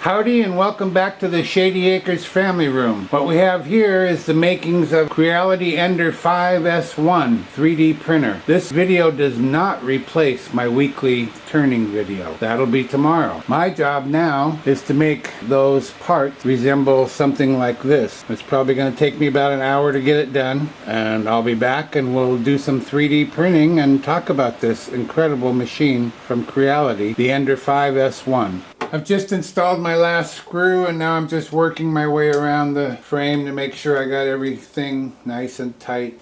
Howdy and welcome back to the Shady Acres family room. What we have here is the makings of CREALITY ENDER 5S1 3D printer. This video does not replace my weekly turning video. That'll be tomorrow. My job now is to make those parts resemble something like this. It's probably going to take me about an hour to get it done, and I'll be back and we'll do some 3D printing and talk about this incredible machine from CREALITY, the ENDER 5S1. I've just installed my last screw and now I'm just working my way around the frame to make sure I got everything nice and tight.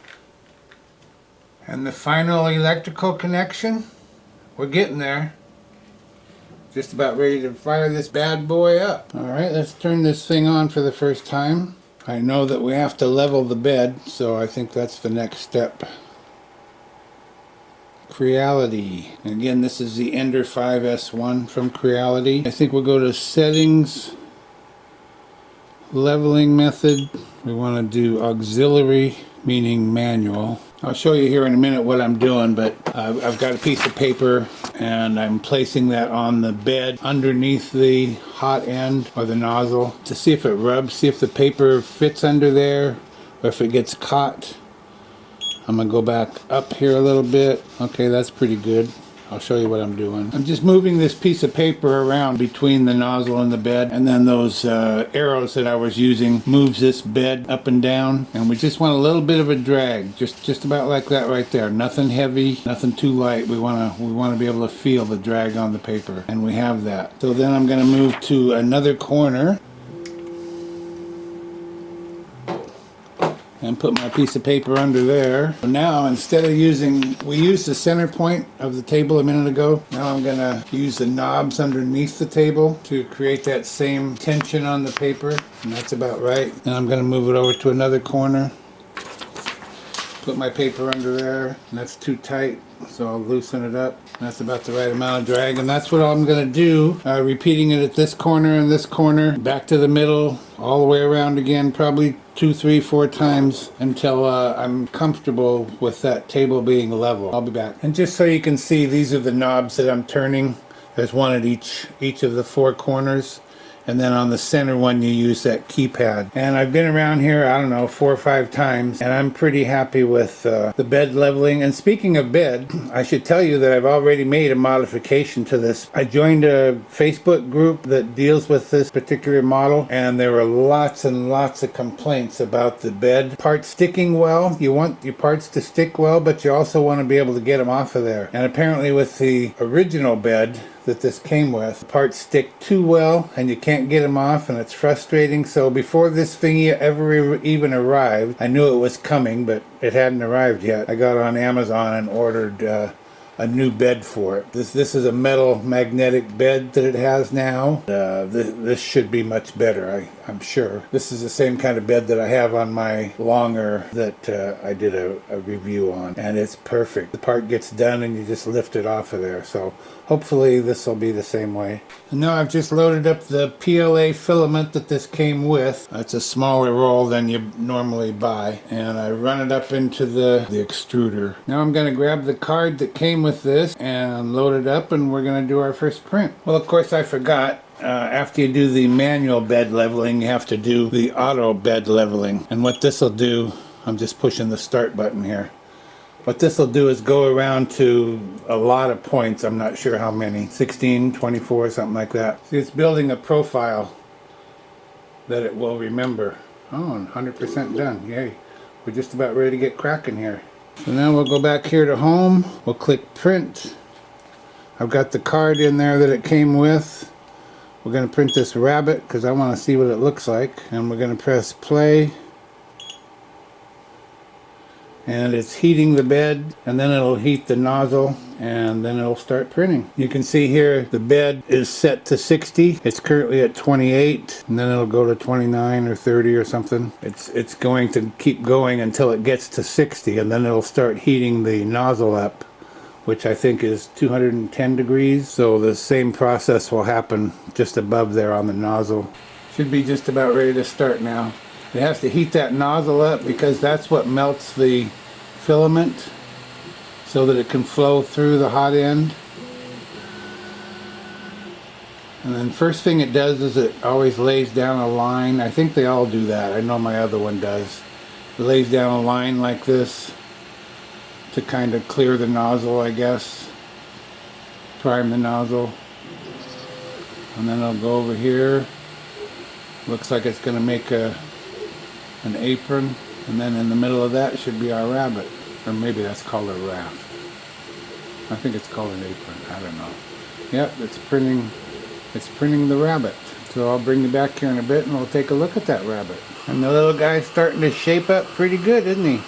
And the final electrical connection, we're getting there. Just about ready to fire this bad boy up. Alright, let's turn this thing on for the first time. I know that we have to level the bed, so I think that's the next step. CREALITY. And again, this is the ENDER 5S1 from CREALITY. I think we'll go to Settings, Leveling Method. We want to do Auxiliary, meaning manual. I'll show you here in a minute what I'm doing, but I've got a piece of paper and I'm placing that on the bed underneath the hot end or the nozzle to see if it rubs, see if the paper fits under there or if it gets caught. I'm going to go back up here a little bit. Okay, that's pretty good. I'll show you what I'm doing. I'm just moving this piece of paper around between the nozzle and the bed, and then those arrows that I was using moves this bed up and down, and we just want a little bit of a drag, just about like that right there. Nothing heavy, nothing too light. We want to be able to feel the drag on the paper, and we have that. So then I'm going to move to another corner and put my piece of paper under there. Now, instead of we used the center point of the table a minute ago. Now I'm gonna use the knobs underneath the table to create that same tension on the paper, and that's about right. And I'm gonna move it over to another corner. Put my paper under there, and that's too tight, so I'll loosen it up. That's about the right amount of drag, and that's what I'm going to do, repeating it at this corner and this corner, back to the middle, all the way around again, probably 2, 3, 4 times until I'm comfortable with that table being level. I'll be back. And just so you can see, these are the knobs that I'm turning. There's one at each of the 4 corners. And then on the center one you use that keypad. And I've been around here, I don't know, 4 or 5 times, and I'm pretty happy with the bed leveling. And speaking of bed, I should tell you that I've already made a modification to this. I joined a Facebook group that deals with this particular model, and there were lots and lots of complaints about the bed parts sticking well. You want your parts to stick well, but you also want to be able to get them off of there. And apparently with the original bed that this came with, parts stick too well and you can't get them off, and it's frustrating. So before this thing ever even arrived, I knew it was coming, but it hadn't arrived yet. I got on Amazon and ordered a new bed for it. This is a metal magnetic bed that it has now. This should be much better, I'm sure. This is the same kind of bed that I have on my longer that I did a review on, and it's perfect. The part gets done and you just lift it off of there. So hopefully this will be the same way. And now I've just loaded up the PLA filament that this came with. It's a smaller roll than you normally buy, and I run it up into the extruder. Now I'm going to grab the card that came with this and load it up, and we're going to do our first print. Well, of course I forgot. After you do the manual bed leveling, you have to do the auto bed leveling. And what this will do, I'm just pushing the start button here. What this will do is go around to a lot of points. I'm not sure how many, 16, 24, something like that. See, it's building a profile that it will remember. Oh, 100% done. Yay. We're just about ready to get cracking here. So now we'll go back here to home. We'll click print. I've got the card in there that it came with. We're going to print this rabbit because I want to see what it looks like. And we're going to press play. And it's heating the bed, and then it'll heat the nozzle, and then it'll start printing. You can see here the bed is set to 60. It's currently at 28, and then it'll go to 29 or 30 or something. It's going to keep going until it gets to 60, and then it'll start heating the nozzle up, which I think is 210 degrees. So the same process will happen just above there on the nozzle. Should be just about ready to start now. It has to heat that nozzle up because that's what melts the filament so that it can flow through the hot end. And then first thing it does is it always lays down a line. I think they all do that. I know my other one does. It lays down a line like this to kind of clear the nozzle, I guess. Prime the nozzle. And then I'll go over here. Looks like it's going to make an apron. And then in the middle of that should be our rabbit. Or maybe that's called a raft. I think it's called an apron. I don't know. Yep, it's printing the rabbit. So I'll bring you back here in a bit and we'll take a look at that rabbit. And the little guy's starting to shape up pretty good, isn't he?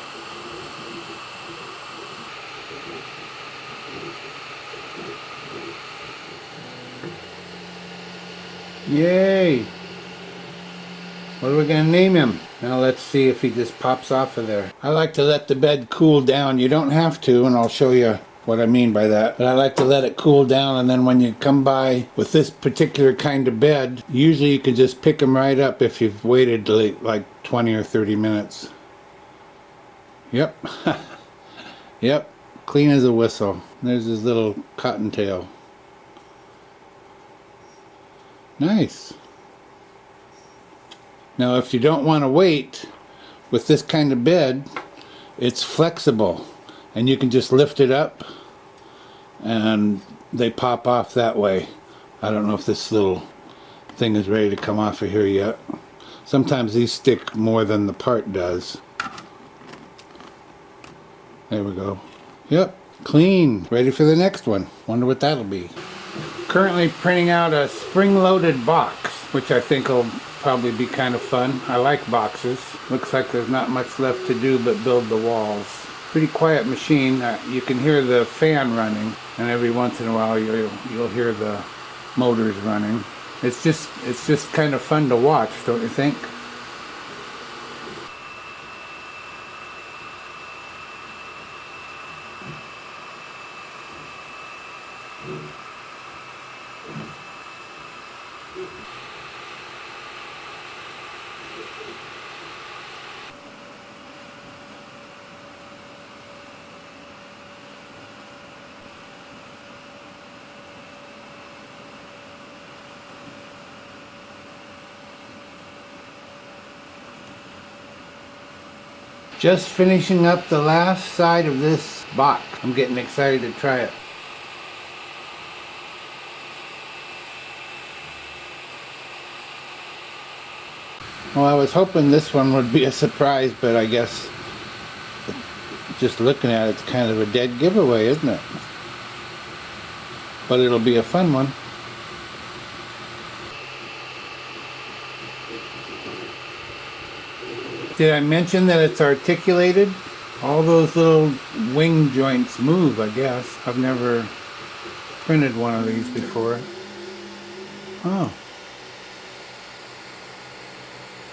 Yay! What are we going to name him? Now let's see if he just pops off of there. I like to let the bed cool down. You don't have to, and I'll show you what I mean by that. But I like to let it cool down, and then when you come by with this particular kind of bed, usually you can just pick them right up if you've waited like 20 or 30 minutes. Yep. Yep. Clean as a whistle. There's his little cottontail. Nice. Now if you don't want to wait, with this kind of bed, it's flexible and you can just lift it up and they pop off that way. I don't know if this little thing is ready to come off of here yet. Sometimes these stick more than the part does. There we go. Yep, clean. Ready for the next one. Wonder what that'll be. Currently printing out a spring-loaded box, which I think will probably be kind of fun. I like boxes. Looks like there's not much left to do but build the walls. Pretty quiet machine. You can hear the fan running, and every once in a while you'll hear the motors running. It's just kind of fun to watch, don't you think? Just finishing up the last side of this box. I'm getting excited to try it. Well, I was hoping this one would be a surprise, but I guess just looking at it, it's kind of a dead giveaway, isn't it? But it'll be a fun one. Did I mention that it's articulated? All those little wing joints move, I guess. I've never printed one of these before. Oh.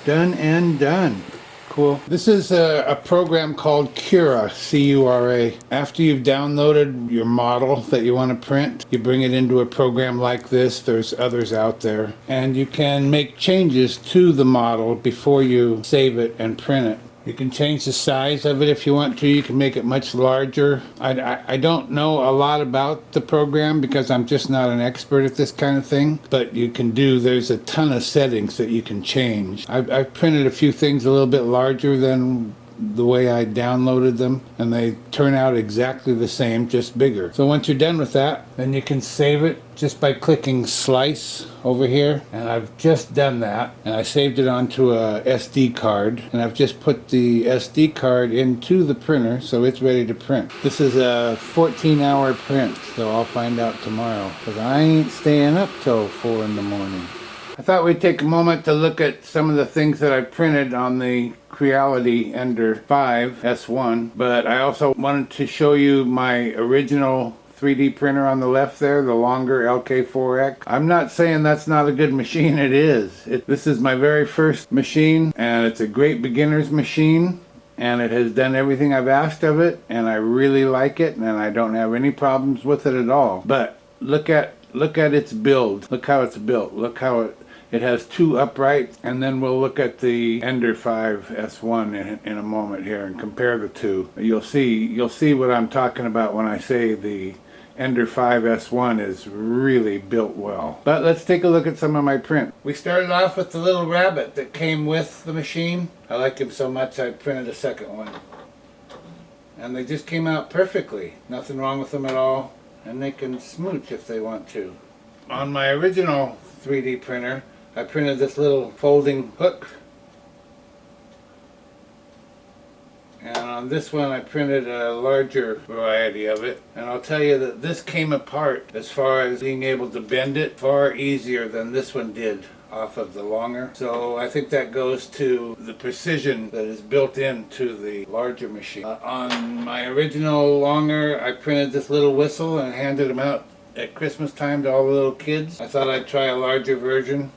Done and done. Cool. This is a program called Cura, C-U-R-A. After you've downloaded your model that you want to print, you bring it into a program like this. There's others out there. And you can make changes to the model before you save it and print it. You can change the size of it if you want to. You can make it much larger. I don't know a lot about the program because I'm just not an expert at this kind of thing. But you can there's a ton of settings that you can change. I've printed a few things a little bit larger than the way I downloaded them, and they turn out exactly the same, just bigger. So once you're done with that, then you can save it just by clicking slice over here, and I've just done that, and I saved it onto a SD card, and I've just put the SD card into the printer so it's ready to print. This is a 14-hour print, so I'll find out tomorrow, because I ain't staying up till 4 in the morning. I thought we'd take a moment to look at some of the things that I printed on the CREALITY ENDER 5 S1, but I also wanted to show you my original 3D printer on the left there, the longer LK4X. I'm not saying that's not a good machine, it is. This is my very first machine, and it's a great beginner's machine, and it has done everything I've asked of it, and I really like it, and I don't have any problems with it at all. But look at its build. Look how it's built. Look how it has two uprights, and then we'll look at the ENDER 5 S1 in a moment here and compare the two. You'll see what I'm talking about when I say the Ender 5 S1 is really built well. But let's take a look at some of my print. We started off with the little rabbit that came with the machine. I like him so much I printed a second one. And they just came out perfectly. Nothing wrong with them at all. And they can smooch if they want to. On my original 3D printer, I printed this little folding hook. And on this one I printed a larger variety of it. And I'll tell you that this came apart as far as being able to bend it far easier than this one did off of the longer. So I think that goes to the precision that is built into the larger machine. On my original longer I printed this little whistle and handed them out at Christmas time to all the little kids. I thought I'd try a larger version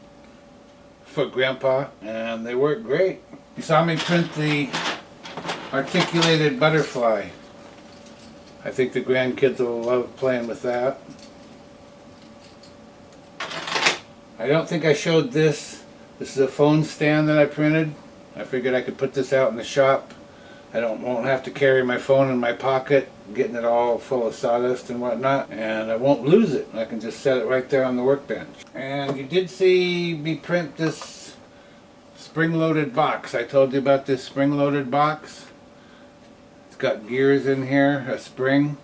for Grandpa, and they work great. You saw me print the articulated butterfly. I think the grandkids will love playing with that. I don't think I showed this. This is a phone stand that I printed. I figured I could put this out in the shop. I won't have to carry my phone in my pocket, getting it all full of sawdust and whatnot, and I won't lose it. I can just set it right there on the workbench. And you did see me print this spring-loaded box. I told you about this spring-loaded box. Got gears in here, a spring,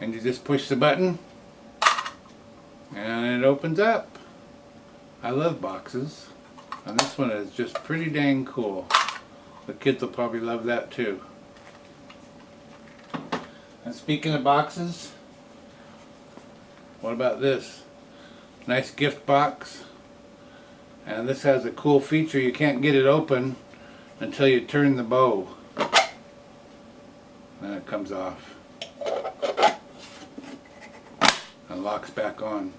and you just push the button and it opens up. I love boxes, and this one is just pretty dang cool. The kids will probably love that too. And speaking of boxes, what about this? Nice gift box, and this has a cool feature. You can't get it open until you turn the bow. Then it comes off and locks back on.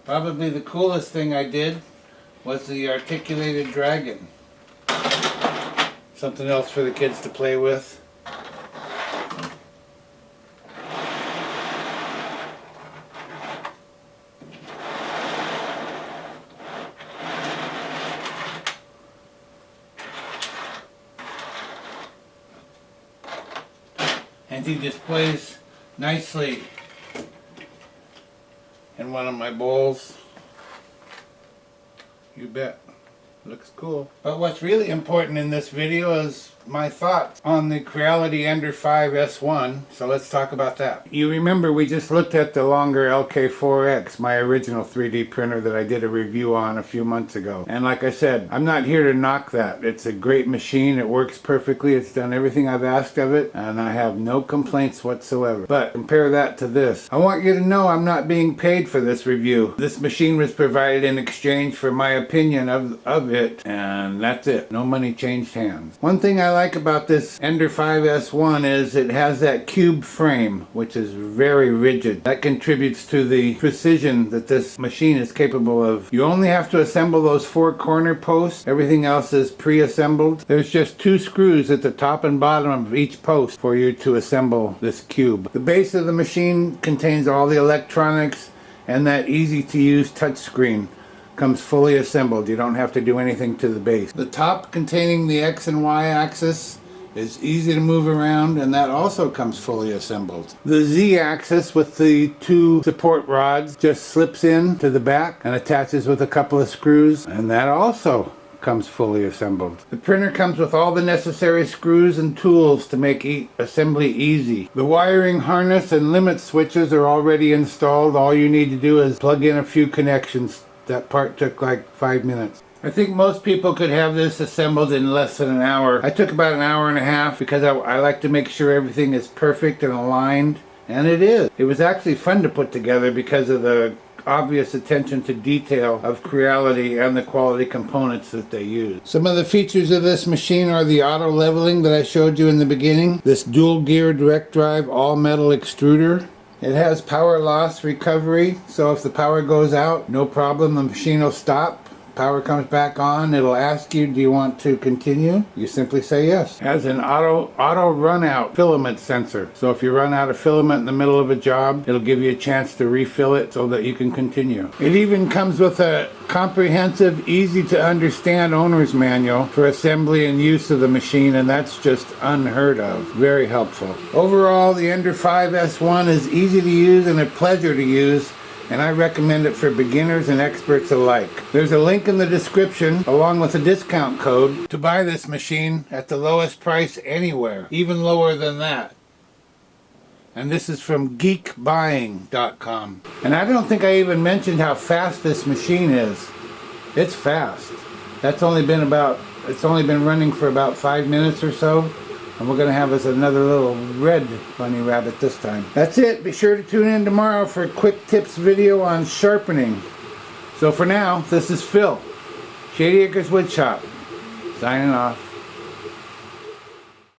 Probably the coolest thing I did was the articulated dragon. Something else for the kids to play with. And he displays nicely in one of my bowls. You bet. Looks cool. But what's really important in this video is my thoughts on the CREALITY ENDER 5 S1, so let's talk about that. You remember we just looked at the longer LK4X, my original 3D printer that I did a review on a few months ago. And like I said, I'm not here to knock that. It's a great machine, it works perfectly, it's done everything I've asked of it, and I have no complaints whatsoever. But compare that to this. I want you to know I'm not being paid for this review. This machine was provided in exchange for my opinion of it, and that's it. No money changed hands. One thing I like about this Ender 5 S1 is it has that cube frame, which is very rigid. That contributes to the precision that this machine is capable of. You only have to assemble those 4 corner posts. Everything else is pre-assembled. There's just 2 screws at the top and bottom of each post for you to assemble this cube. The base of the machine contains all the electronics, and that easy to use touchscreen comes fully assembled. You don't have to do anything to the base. The top containing the X and Y axis is easy to move around, and that also comes fully assembled. The Z axis with the 2 support rods just slips in to the back and attaches with a couple of screws, and that also comes fully assembled. The printer comes with all the necessary screws and tools to make assembly easy. The wiring harness and limit switches are already installed. All you need to do is plug in a few connections. That part took like 5 minutes. I think most people could have this assembled in less than an hour. I took about an hour and a half because I like to make sure everything is perfect and aligned, and it is. It was actually fun to put together because of the obvious attention to detail of CREALITY and the quality components that they use. Some of the features of this machine are the auto leveling that I showed you in the beginning, this dual gear direct drive all metal extruder. It has power loss recovery, so if the power goes out, no problem, the machine will stop, Power comes back on. It'll ask you, do you want to continue? You simply say yes. It has an auto run out filament sensor. So if you run out of filament in the middle of a job, it'll give you a chance to refill it so that you can continue. It even comes with a comprehensive, easy to understand owner's manual for assembly and use of the machine, and that's just unheard of. Very helpful. Overall, the Ender 5S1 is easy to use and a pleasure to use, and I recommend it for beginners and experts alike. There's a link in the description along with a discount code to buy this machine at the lowest price anywhere, even lower than that. And this is from geekbuying.com. And I don't think I even mentioned how fast this machine is. It's fast. It's only been running for about 5 minutes or so. And we're going to have us another little red bunny rabbit this time. That's it. Be sure to tune in tomorrow for a quick tips video on sharpening. So for now, this is Phil, Shady Acres Woodshop, signing off.